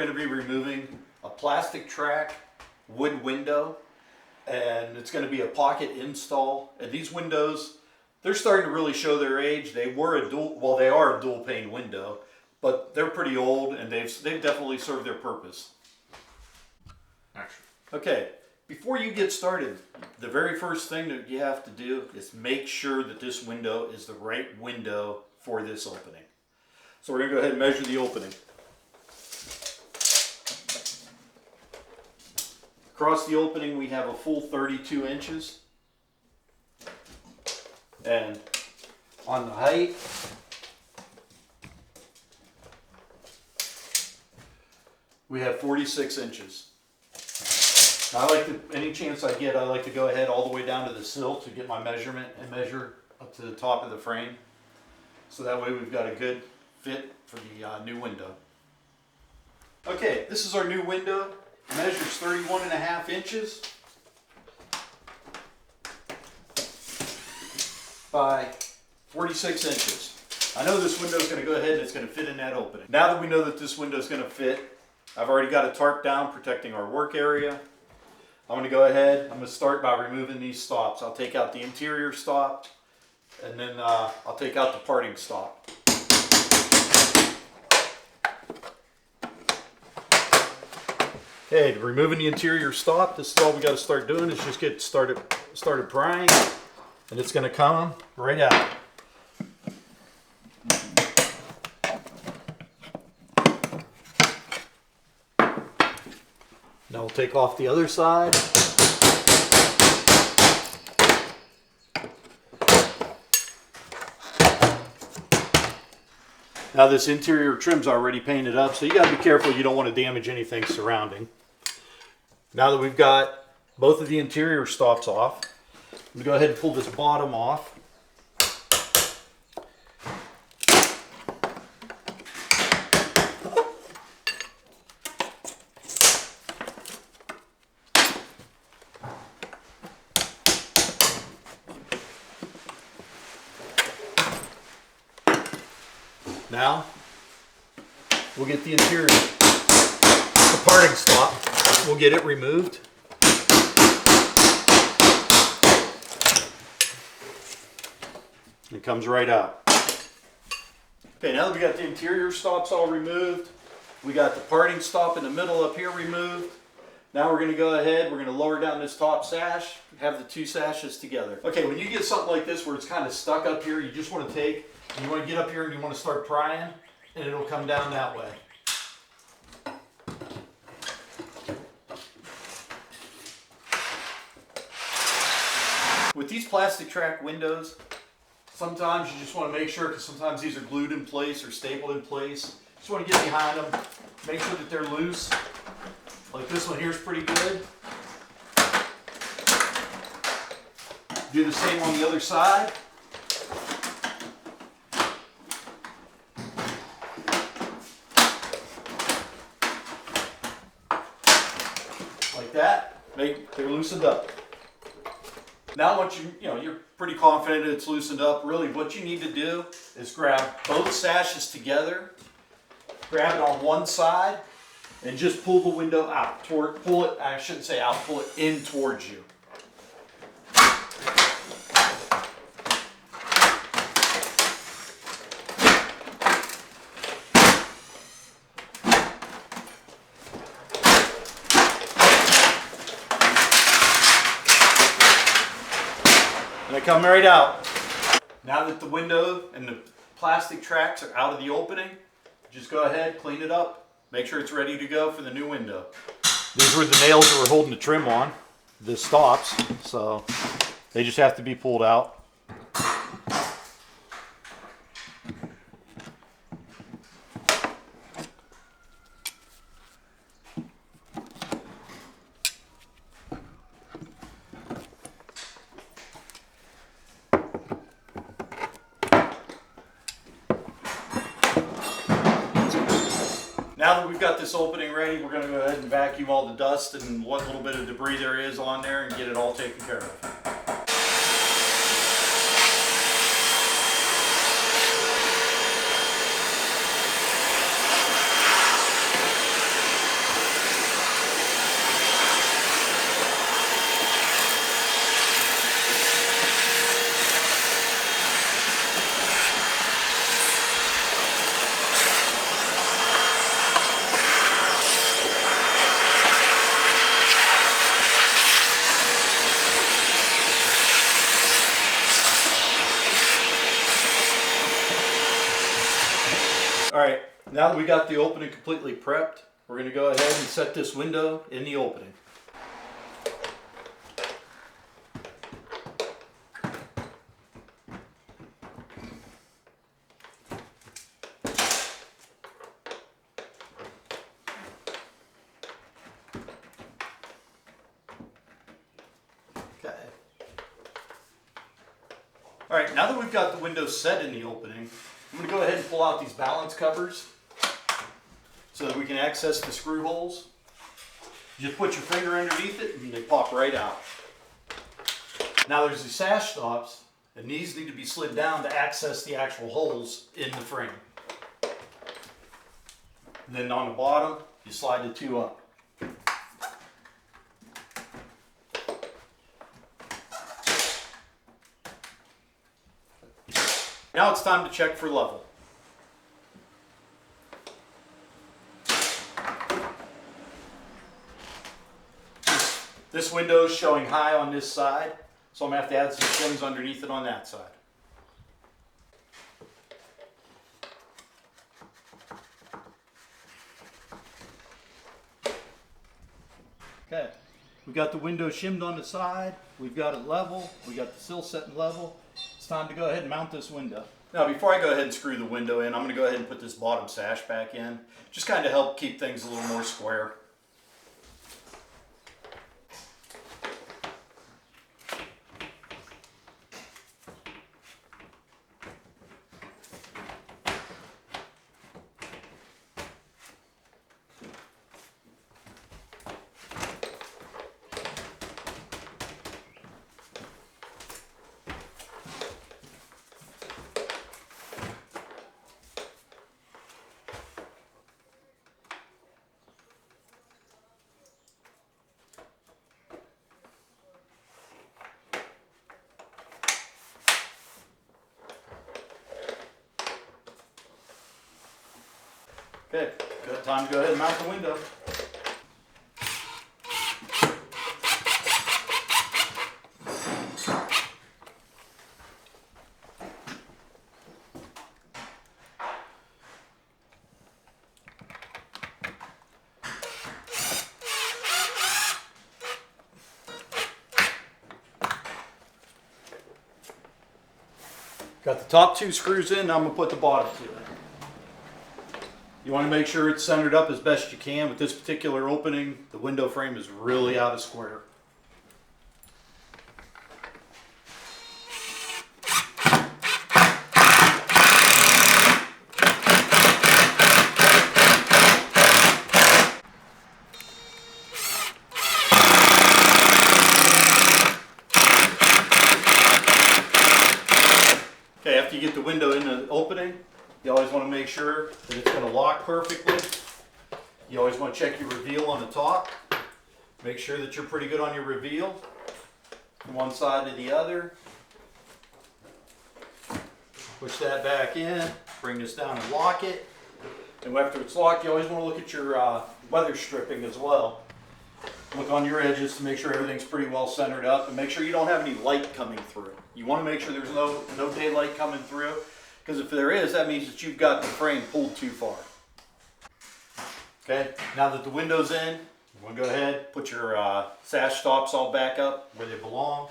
going to be removing a plastic track wood window, and it's going to be a pocket install. And these windows, they're starting to really show their age. They are a dual pane window, but they're pretty old, and they've definitely served their purpose. Okay, before you get started, the very first thing that you have to do is make sure that this window is the right window for this opening. So we're going to go ahead and measure the opening. Across the opening we have a full 32 inches. And on the height, we have 46 inches. Now any chance I get, I like to go ahead all the way down to the sill to get my measurement and measure up to the top of the frame. So that way we've got a good fit for the new window. Okay, this is our new window. It measures 31.5 inches by 46 inches. I know this window is going to go ahead and it's going to fit in that opening. Now that we know that this window is going to fit, I've already got a tarp down protecting our work area. I'm going to go ahead, I'm going to start by removing these stops. I'll take out the interior stop, and then I'll take out the parting stop. Okay, removing the interior stop, this is all we got to start doing is just get started prying, and it's going to come right out. Now we'll take off the other side. Now this interior trim's already painted up, so you got to be careful you don't want to damage anything surrounding. Now that we've got both of the interior stops off, I'm going to go ahead and pull this bottom off. Now, we'll get the interior, the parting stop, we'll get it removed. It comes right out. Okay, now that we got the interior stops all removed, we got the parting stop in the middle up here removed. Now we're going to go ahead, we're going to lower down this top sash, have the two sashes together. Okay, when you get something like this where it's kind of stuck up here, you just want to take, you want to get up here and you want to start prying, and it'll come down that way. With these plastic track windows, sometimes you just want to make sure, because sometimes these are glued in place or stapled in place. Just want to get behind them, make sure that they're loose. Like this one here is pretty good. Do the same on the other side. Like that, they're loosened up. Now once you're pretty confident it's loosened up, really what you need to do is grab both sashes together, grab it on one side, and just pull the window out. Pull it in towards you. And they come right out. Now that the window and the plastic tracks are out of the opening, just go ahead, clean it up, make sure it's ready to go for the new window. These were the nails that were holding the trim on, the stops, so they just have to be pulled out. Now that we've got this opening ready, we're going to go ahead and vacuum all the dust and what little bit of debris there is on there and get it all taken care of. All right, now that we got the opening completely prepped, we're going to go ahead and set this window in the opening. Okay. All right, now that we've got the window set in the opening, I'm going to go ahead and pull out these balance covers so that we can access the screw holes. You just put your finger underneath it and they pop right out. Now there's the sash stops, and these need to be slid down to access the actual holes in the frame. And then on the bottom, you slide the two up. Now it's time to check for level. This window is showing high on this side, so I'm going to have to add some shims underneath it on that side. Okay, we got the window shimmed on the side, we've got it level, we got the sill set level. It's time to go ahead and mount this window. Now before I go ahead and screw the window in, I'm going to go ahead and put this bottom sash back in, just kind of help keep things a little more square. Okay, good time to go ahead and mount the window. Got the top two screws in, now I'm going to put the bottom two in. You want to make sure it's centered up as best you can. With this particular opening, the window frame is really out of square. Okay, after you get the window in the opening, you always want to make sure that it's going to lock perfectly. You always want to check your reveal on the top. Make sure that you're pretty good on your reveal from one side to the other. Push that back in, bring this down and lock it. And after it's locked, you always want to look at your weather stripping as well. Look on your edges to make sure everything's pretty well centered up, and make sure you don't have any light coming through. You want to make sure there's no daylight coming through. Because if there is, that means that you've got the frame pulled too far. Okay, now that the window's in, you want to go ahead, put your sash stops all back up where they belong.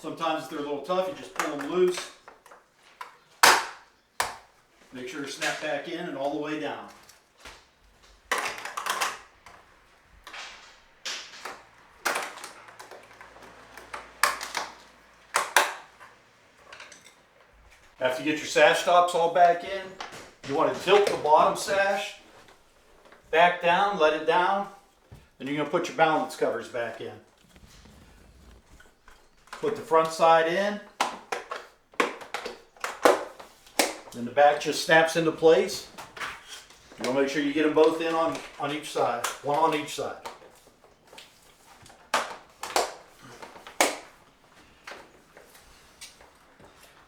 Sometimes if they're a little tough, you just pull them loose. Make sure to snap back in and all the way down. After you get your sash stops all back in, you want to tilt the bottom sash back down, let it down, then you're going to put your balance covers back in. Put the front side in, then the back just snaps into place. You want to make sure you get them both in on each side, one on each side.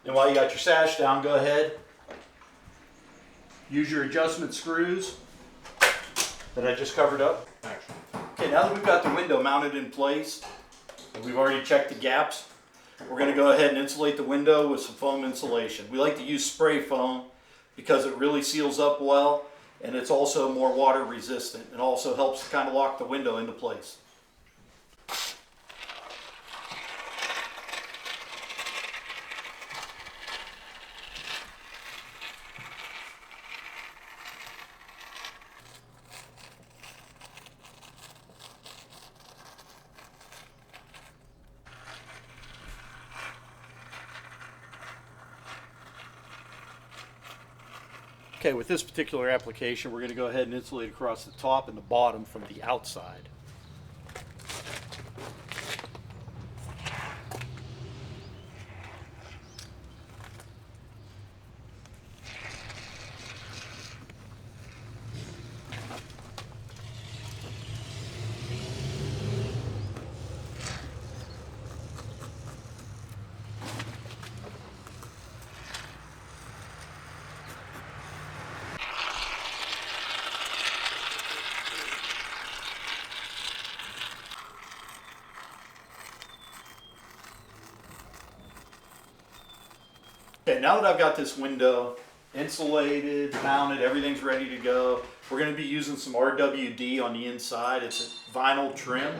And while you got your sash down, go ahead, use your adjustment screws that I just covered up. Okay, now that we've got the window mounted in place, and we've already checked the gaps, we're going to go ahead and insulate the window with some foam insulation. We like to use spray foam because it really seals up well, and it's also more water resistant. It also helps to kind of lock the window into place. Okay, with this particular application, we're going to go ahead and insulate across the top and the bottom from the outside. Okay, now that I've got this window insulated, mounted, everything's ready to go, we're going to be using some RWD on the inside. It's a vinyl trim,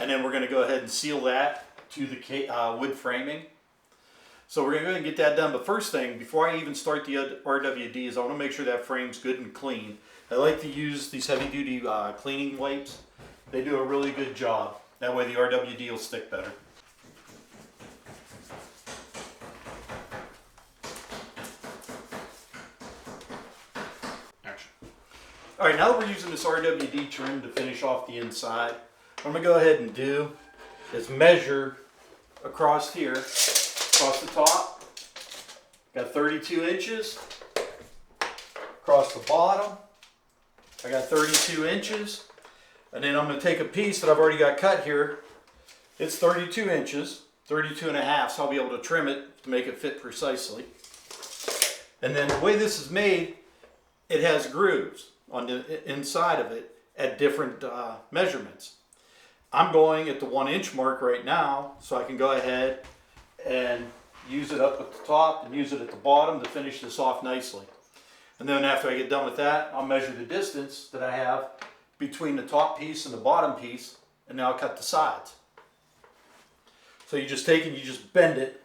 and then we're going to go ahead and seal that to the wood framing. So we're going to go ahead and get that done, but first thing, before I even start the RWD, is I want to make sure that frame's good and clean. I like to use these heavy-duty cleaning wipes. They do a really good job. That way the RWD will stick better. All right, now that we're using this RWD trim to finish off the inside, what I'm going to go ahead and do is measure across here, across the top. Got 32 inches. Across the bottom, I got 32 inches. And then I'm going to take a piece that I've already got cut here. It's 32 inches, 32 and a half, so I'll be able to trim it to make it fit precisely. And then the way this is made, it has grooves on the inside of it at different measurements. I'm going at the 1 inch mark right now, so I can go ahead and use it up at the top and use it at the bottom to finish this off nicely. And then after I get done with that, I'll measure the distance that I have between the top piece and the bottom piece, and then I'll cut the sides. So you just take and you just bend it,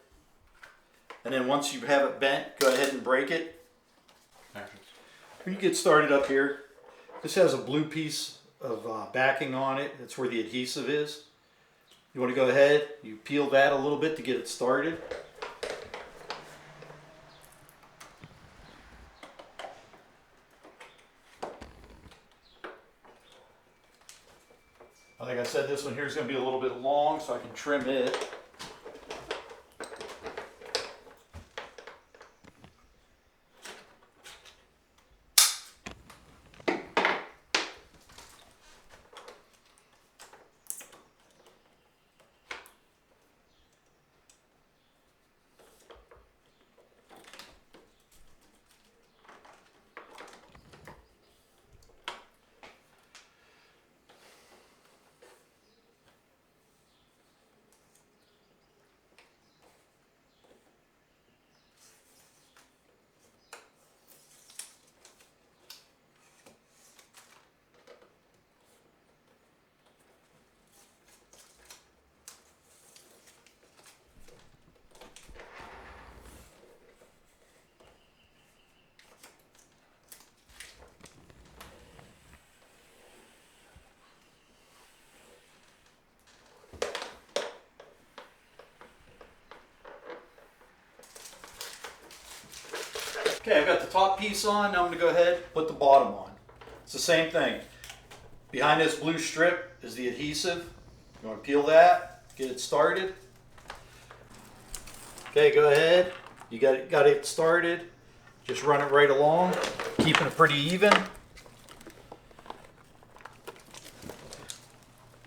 and then once you have it bent, go ahead and break it. When you get started up here, this has a blue piece of backing on it. That's where the adhesive is. You want to go ahead, you peel that a little bit to get it started. Like I said, this one here is going to be a little bit long, so I can trim it. Okay, I've got the top piece on. Now I'm going to go ahead and put the bottom on. It's the same thing. Behind this blue strip is the adhesive. You want to peel that, get it started. Okay, go ahead. You got it started. Just run it right along, keeping it pretty even.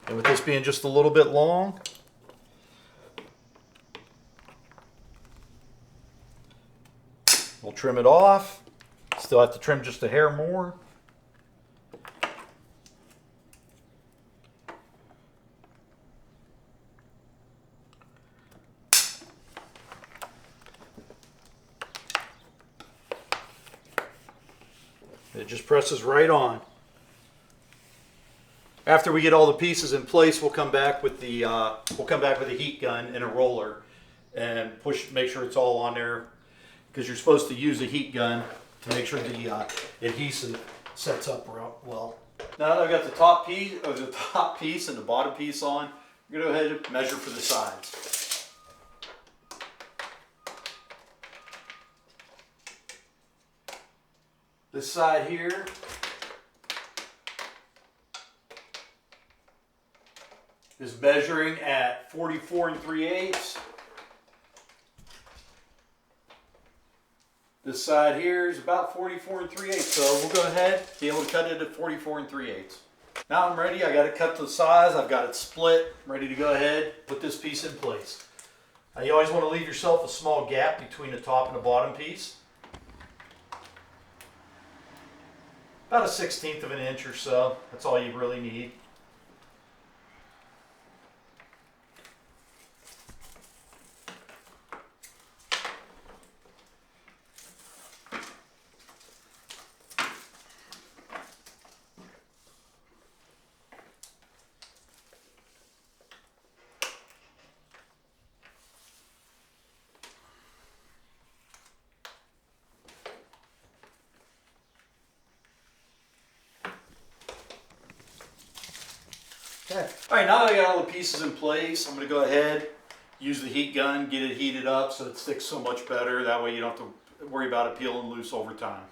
And with this being just a little bit long, trim it off. Still have to trim just a hair more. It just presses right on. After we get all the pieces in place, we'll come back with the heat gun and a roller and make sure it's all on there, because you're supposed to use a heat gun to make sure the adhesive sets up well. Now that I've got the top piece and the bottom piece on, I'm gonna go ahead and measure for the sides. This side here is measuring at 44 3/8. This side here is about 44 3/8, so we'll go ahead, be able to cut it at 44 3/8. Now I'm ready. I got it cut to the size. I've got it split. I'm ready to go ahead, put this piece in place. Now you always want to leave yourself a small gap between the top and the bottom piece. About a 1/16 of an inch or so. That's all you really need. Okay. All right, now that I got all the pieces in place, I'm going to go ahead, use the heat gun, get it heated up so it sticks so much better. That way you don't have to worry about it peeling loose over time.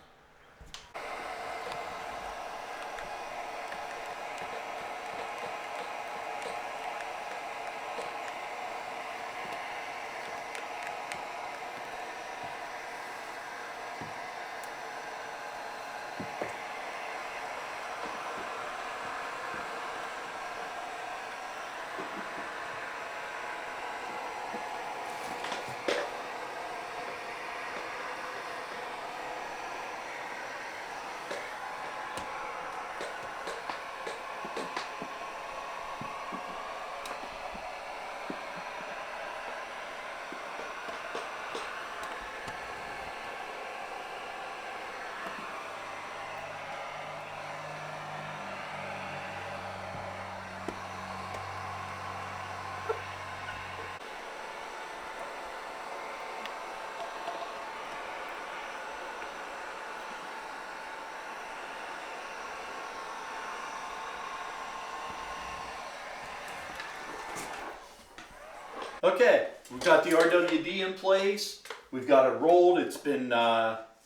Okay, we've got the RWD in place. We've got it rolled. It's been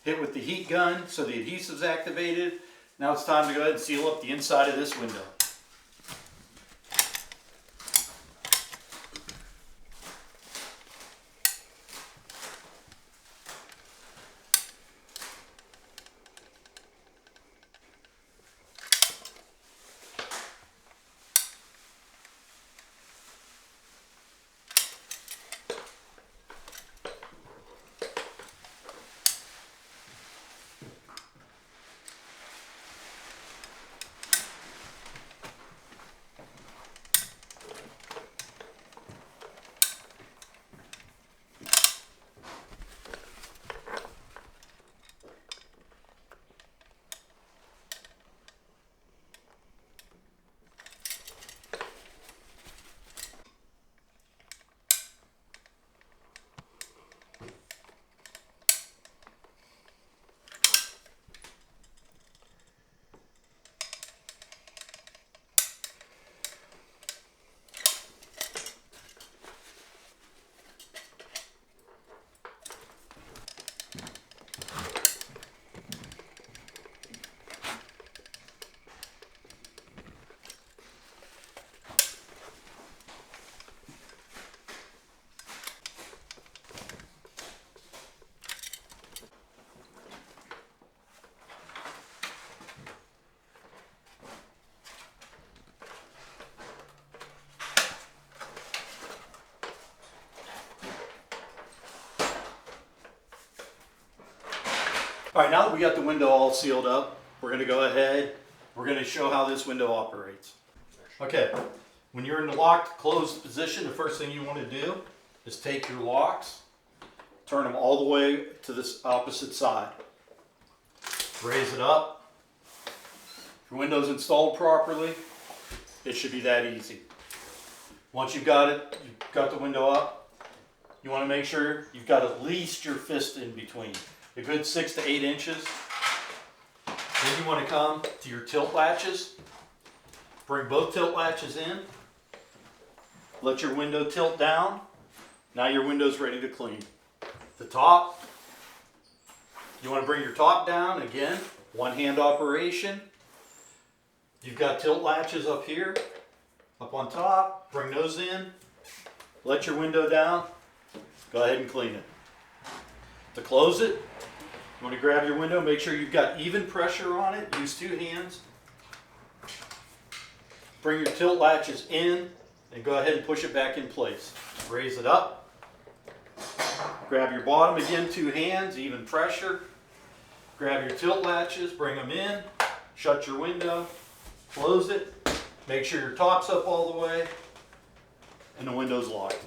hit with the heat gun, so the adhesive's activated. Now it's time to go ahead and seal up the inside of this window. All right, now that we got the window all sealed up, we're going to go ahead. We're going to show how this window operates. Okay, when you're in the locked closed position, the first thing you want to do is take your locks, turn them all the way to this opposite side. Raise it up. If your window's installed properly, it should be that easy. Once you've got it, you've got the window up, you want to make sure you've got at least your fist in between. A good 6 to 8 inches. Then you want to come to your tilt latches. Bring both tilt latches in. Let your window tilt down. Now your window's ready to clean. The top, you want to bring your top down. Again, one hand operation. You've got tilt latches up here, up on top. Bring those in. Let your window down. Go ahead and clean it. To close it, you want to grab your window, make sure you've got even pressure on it. Use 2 hands. Bring your tilt latches in and go ahead and push it back in place. Raise it up. Grab your bottom again, 2 hands, even pressure. Grab your tilt latches, bring them in. Shut your window. Close it. Make sure your top's up all the way and the window's locked.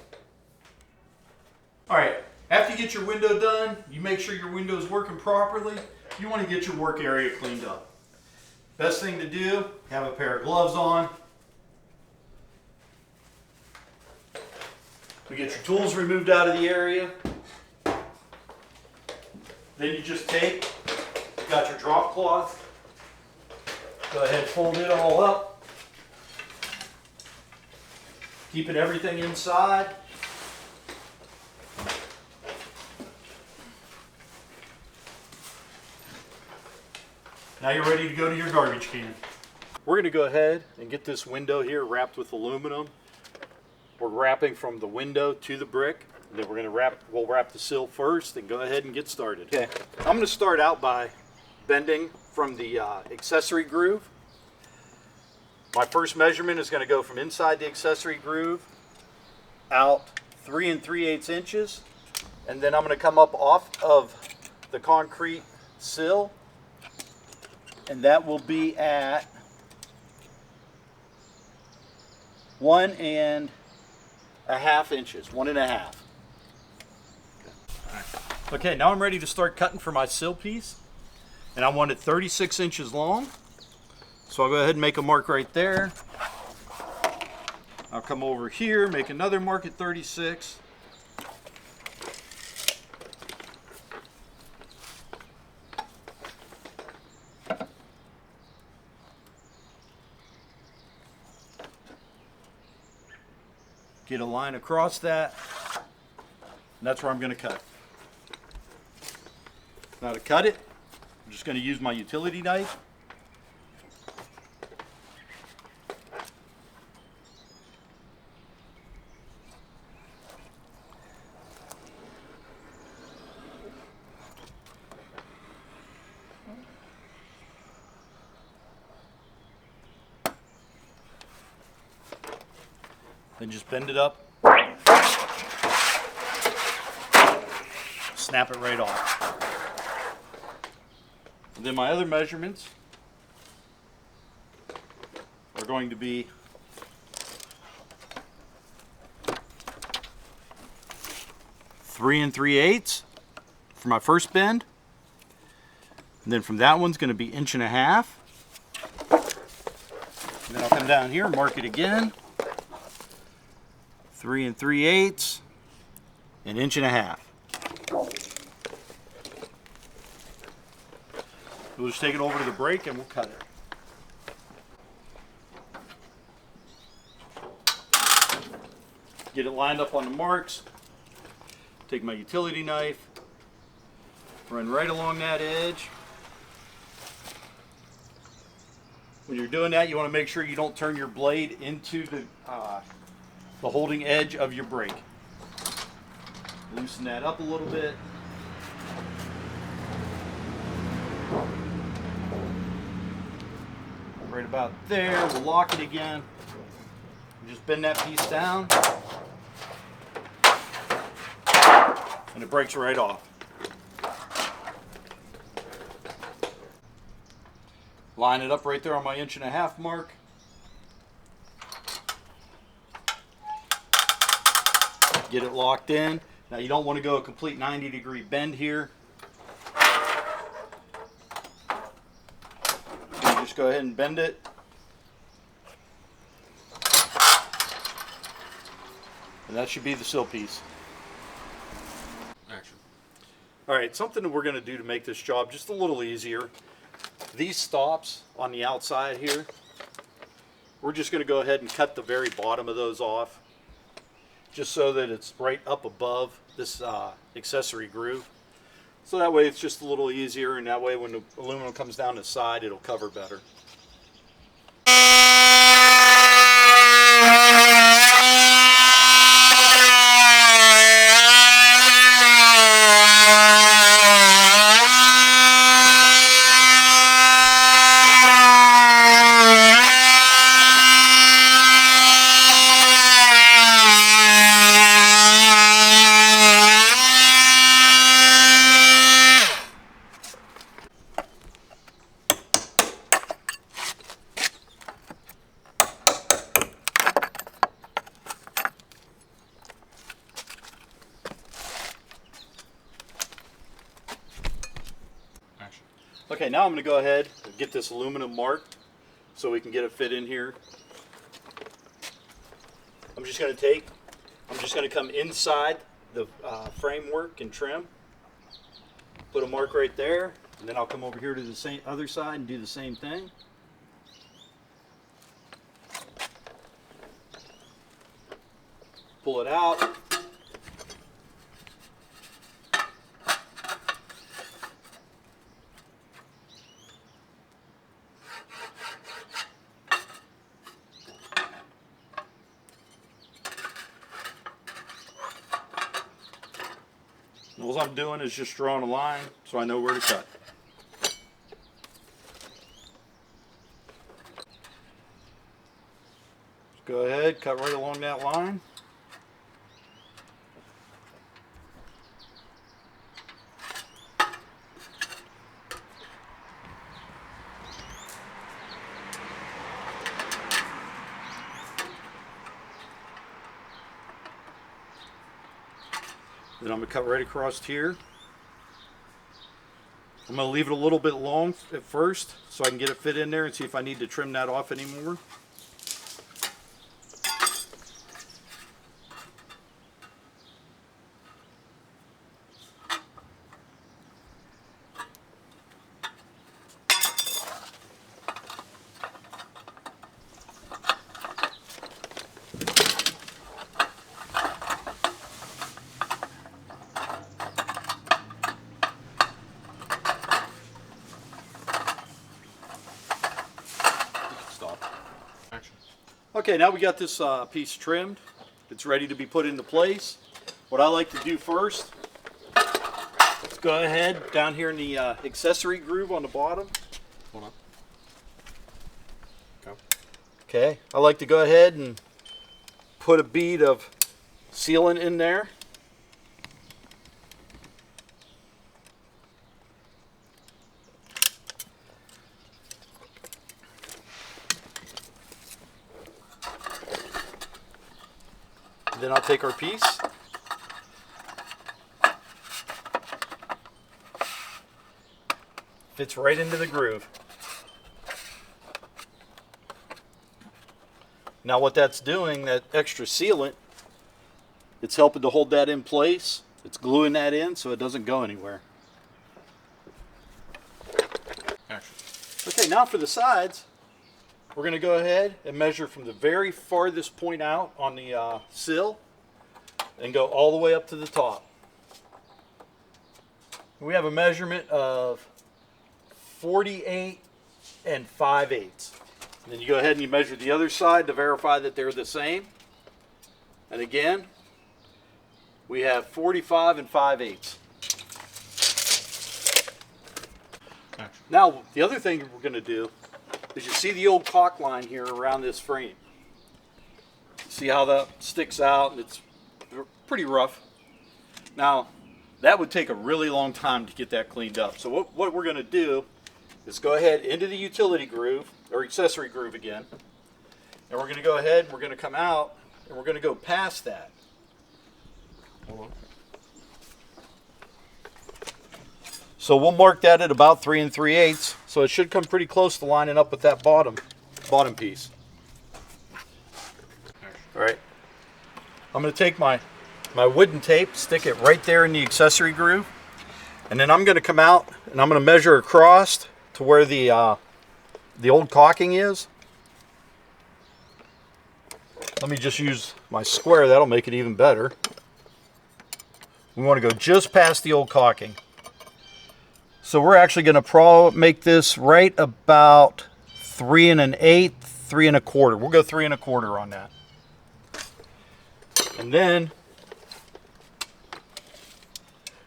All right, after you get your window done, you make sure your window's working properly. You want to get your work area cleaned up. Best thing to do, have a pair of gloves on. We get your tools removed out of the area. Then you just take, got your drop cloth. Go ahead, fold it all up. Keeping everything inside. Now you're ready to go to your garbage can. We're going to go ahead and get this window here wrapped with aluminum. We're wrapping from the window to the brick. And then we'll wrap the sill first and go ahead and get started. Okay, I'm going to start out by bending from the accessory groove. My first measurement is going to go from inside the accessory groove out 3 3/8 inches, and then I'm going to come up off of the concrete sill, and that will be at 1 1/2 inches, 1.5. Okay, now I'm ready to start cutting for my sill piece, and I want it 36 inches long. So I'll go ahead and make a mark right there. I'll come over here, make another mark at 36. Get a line across that, and that's where I'm going to cut. Now to cut it, I'm just going to use my utility knife. Then just bend it up, snap it right off. And then my other measurements are going to be 3 3/8 for my first bend. And then from that one's going to be 1.5 inches. And then I'll come down here and mark it again. 3 3/8, 1.5 inches. We'll just take it over to the brake and we'll cut it. Get it lined up on the marks. Take my utility knife, run right along that edge. When you're doing that, you want to make sure you don't turn your blade into the holding edge of your brake. Loosen that up a little bit. Right about there, we'll lock it again. Just bend that piece down, and it breaks right off. Line it up right there on my 1.5 inch mark. Get it locked in. Now you don't want to go a complete 90-degree bend here. You just go ahead and bend it. And that should be the sill piece. Action. All right, something that we're going to do to make this job just a little easier. These stops on the outside here, we're just going to go ahead and cut the very bottom of those off, just so that it's right up above this accessory groove. So that way it's just a little easier, and that way when the aluminum comes down the side, it'll cover better. Okay, now I'm going to go ahead and get this aluminum marked so we can get it fit in here. I'm just going to come inside the framework and trim, put a mark right there, and then I'll come over here to the other side and do the same thing. Pull it out. All I'm doing is just drawing a line so I know where to cut. Just go ahead, cut right along that line. Then I'm going to cut right across here. I'm going to leave it a little bit long at first so I can get it fit in there and see if I need to trim that off anymore. Okay, now we got this piece trimmed. It's ready to be put into place. What I like to do first, let's go ahead down here in the accessory groove on the bottom. Hold on. Go. Okay, I like to go ahead and put a bead of sealant in there. Then I'll take our piece, fits right into the groove. Now what that's doing, that extra sealant, it's helping to hold that in place. It's gluing that in so it doesn't go anywhere. Action. Okay, now for the sides, we're going to go ahead and measure from the very farthest point out on the sill and go all the way up to the top. We have a measurement of 48 5/8. And then you go ahead and you measure the other side to verify that they're the same. And again, we have 45 5/8. Now, the other thing we're going to do is you see the old caulk line here around this frame. See how that sticks out? It's pretty rough. Now, that would take a really long time to get that cleaned up. So what we're going to do is go ahead into the utility groove, or accessory groove again. And we're going to go ahead and we're going to come out and we're going to go past that. Hold on. So we'll mark that at about 3 3/8. So it should come pretty close to lining up with that bottom piece. All right. I'm going to take my wooden tape, stick it right there in the accessory groove, and then I'm going to come out and I'm going to measure across to where the old caulking is. Let me just use my square. That'll make it even better. We want to go just past the old caulking. So we're actually going to make this right about 3 1/8, 3 1/4. We'll go 3 1/4 on that. And then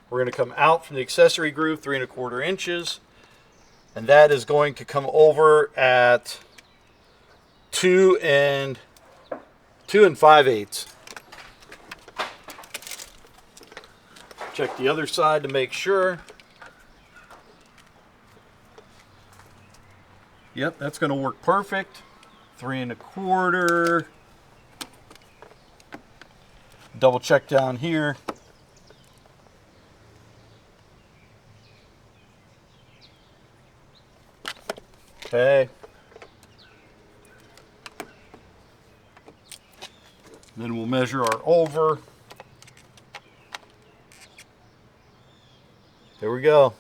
we're going to come out from the accessory groove 3 1/4 inches, and that is going to come over at 2 5/8. Check the other side to make sure. Yep, that's going to work perfect. 3 1/4. Double check down here. Okay. Then we'll measure our over. There we go.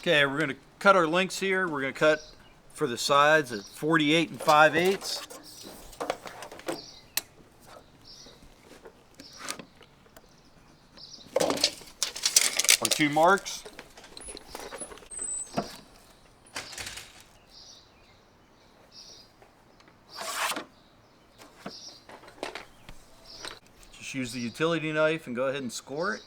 Okay, we're going to cut our lengths here. We're going to cut for the sides at 48 5/8. Our 2 marks. Just use the utility knife and go ahead and score it.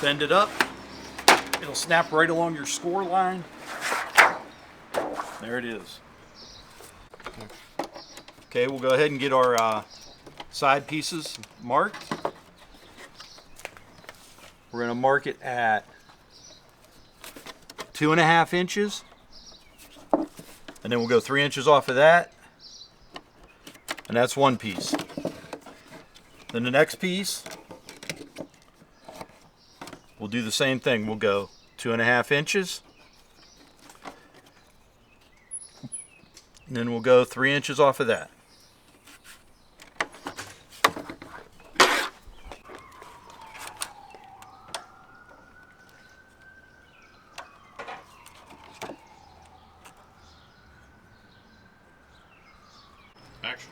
Bend it up. It'll snap right along your score line. There it is. Okay, we'll go ahead and get our side pieces marked. We're going to mark it at 2 1/2 inches. And then we'll go 3 inches off of that. And that's one piece. Then the next piece, we'll do the same thing. We'll go 2 1/2 inches. And then we'll go 3 inches off of that. Action.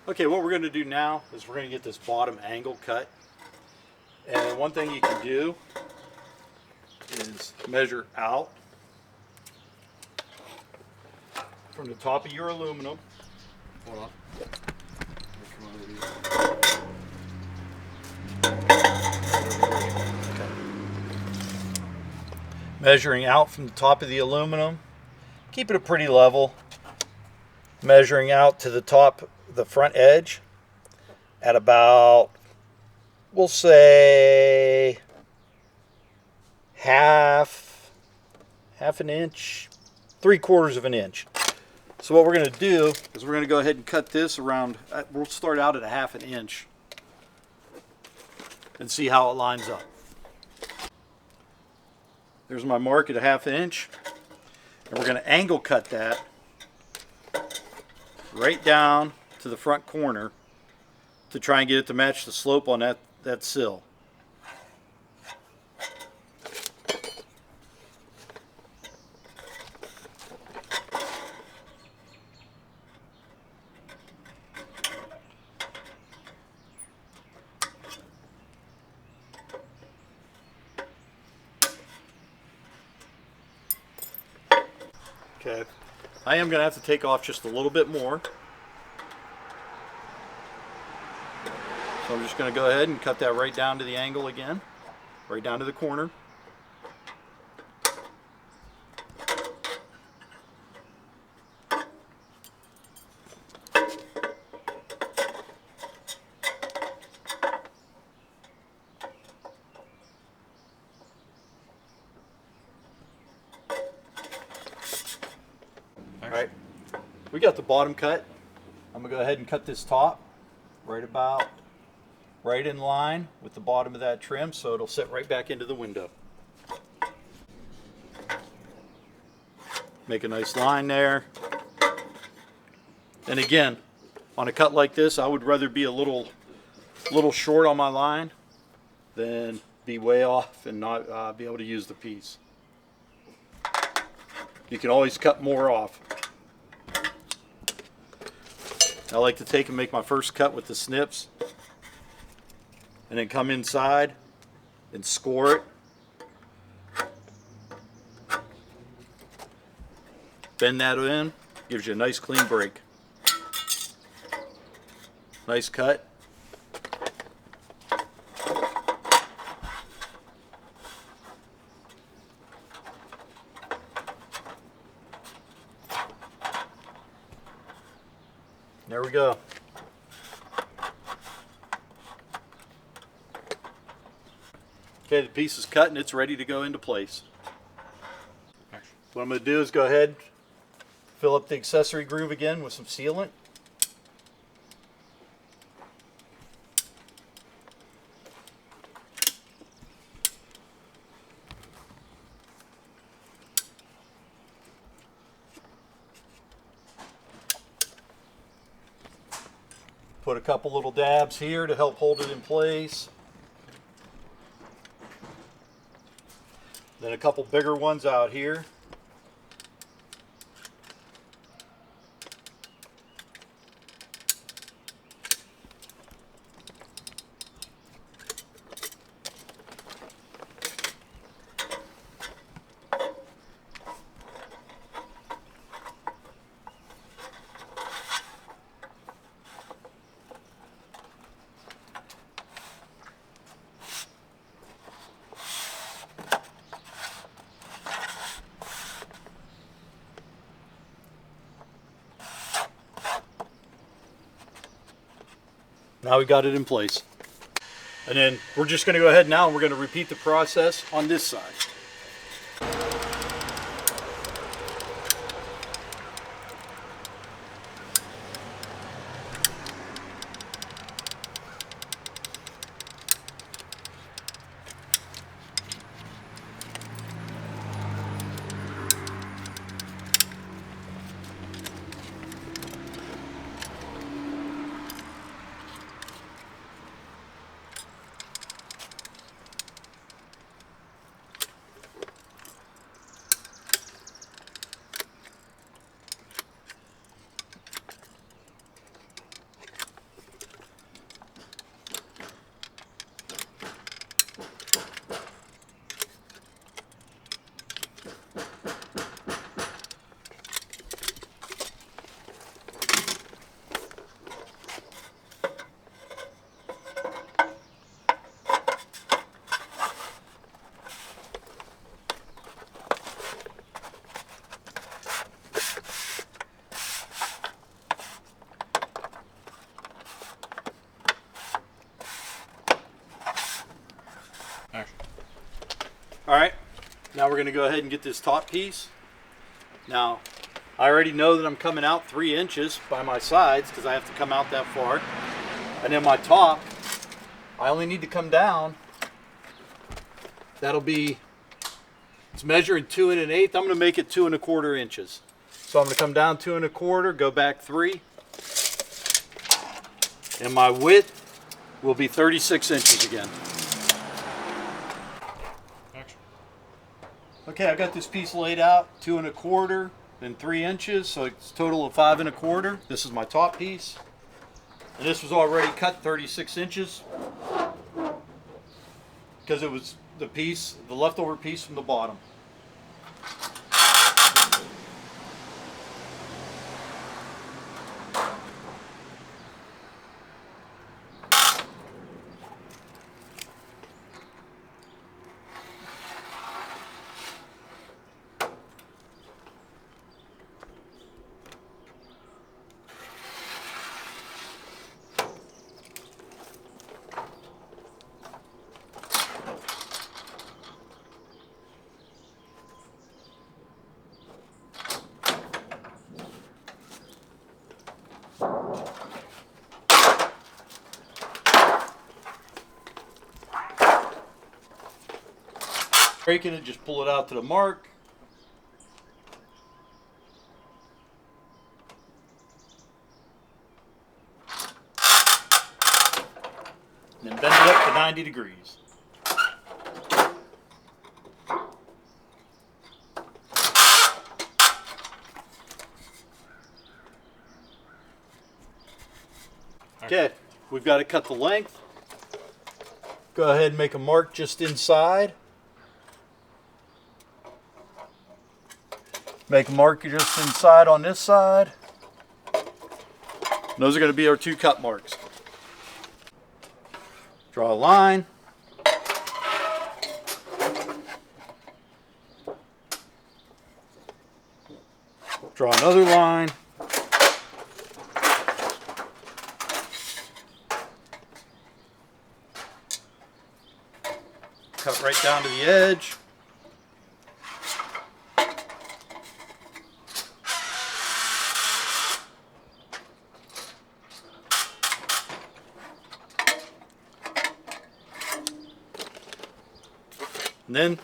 Okay, what we're going to do now is we're going to get this bottom angle cut. And one thing you can do is measure out from the top of your aluminum. Hold on. Measuring out from the top of the aluminum. Keep it a pretty level. Measuring out to the top, the front edge at about, we'll say, half an inch, 3/4 of an inch. So what we're going to do is we're going to go ahead and cut this around. We'll start out at 1/2 inch and see how it lines up. There's my mark at 1/2 inch, and we're going to angle cut that right down to the front corner to try and get it to match the slope on that sill. Okay, I am going to have to take off just a little bit more. So So I'm just going to go ahead and cut that right down to the angle again, right down to the corner. Alright, we got the bottom cut. I'm going to go ahead and cut this top right in line with the bottom of that trim so it'll sit right back into the window. Make a nice line there. And again, on a cut like this, I would rather be a little short on my line than be way off and not be able to use the piece. You can always cut more off. I like to take and make my first cut with the snips and then come inside and score it. Bend that in, gives you a nice clean break. Nice cut. There we go. Okay, the piece is cut and it's ready to go into place. What I'm going to do is go ahead, fill up the accessory groove again with some sealant. Put a couple little dabs here to help hold it in place. Then a couple bigger ones out here. Now we got it in place. And then we're just going to go ahead now and we're going to repeat the process on this side. Alright, now we're going to go ahead and get this top piece. Now, I already know that I'm coming out 3 inches by my sides because I have to come out that far. And then my top, I only need to come down. That'll be, it's measuring 2 1/8. I'm going to make it 2 1/4 inches. So I'm going to come down 2 1/4, go back 3. And my width will be 36 inches again. Okay, I've got this piece laid out 2 1/4, then 3 inches, so it's a total of 5 1/4. This is my top piece. And this was already cut 36 inches because it was the piece, the leftover piece from the bottom. Breaking it, just pull it out to the mark. And then bend it up to 90 degrees. Okay, we've got to cut the length. Go ahead and make a mark just inside. Make a mark just inside on this side. And those are going to be our 2 cut marks. Draw a line. Draw another line. Cut right down to the edge. And then,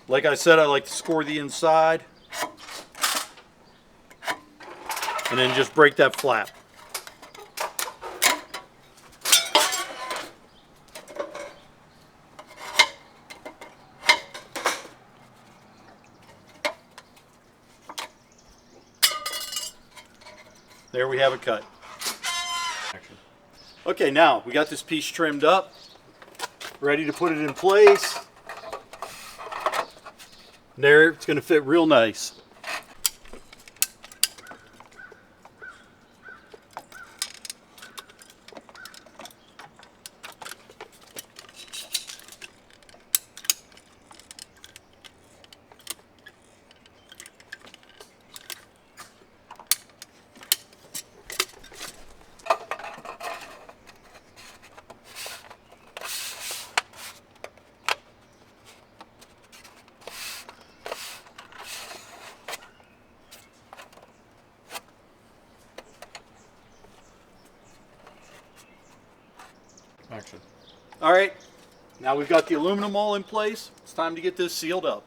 like I said, I like to score the inside. And then just break that flap. There we have it cut. Action. Okay, now we got this piece trimmed up, ready to put it in place. There, it's going to fit real nice. Action. All right, now we've got the aluminum all in place. It's time to get this sealed up.